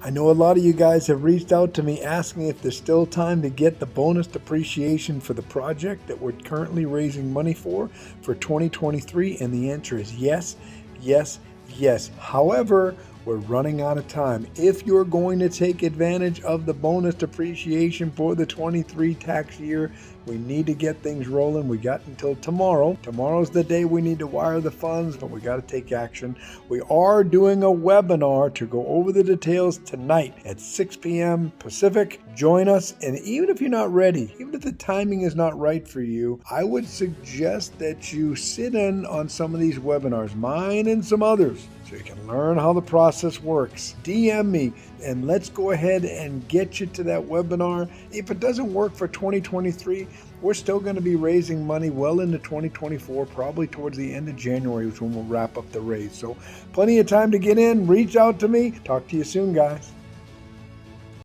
I know a lot of you guys have reached out to me asking if there's still time to get the bonus depreciation for the project that we're currently raising money for 2023, and the answer is yes, yes, yes. However, we're running out of time. If you're going to take advantage of the bonus depreciation for the 23 tax year, we need to get things rolling. We got until tomorrow. Tomorrow's the day we need to wire the funds, but we got to take action. We are doing a webinar to go over the details tonight at 6 p.m. Pacific. Join us, and even if you're not ready, even if the timing is not right for you, I would suggest that you sit in on some of these webinars, mine and some others, so you can learn how the process works. DM me and let's go ahead and get you to that webinar. If it doesn't work for 2023, we're still going to be raising money well into 2024, probably towards the end of January is when we'll wrap up the raise. So plenty of time to get in. Reach out to me. Talk to you soon, guys.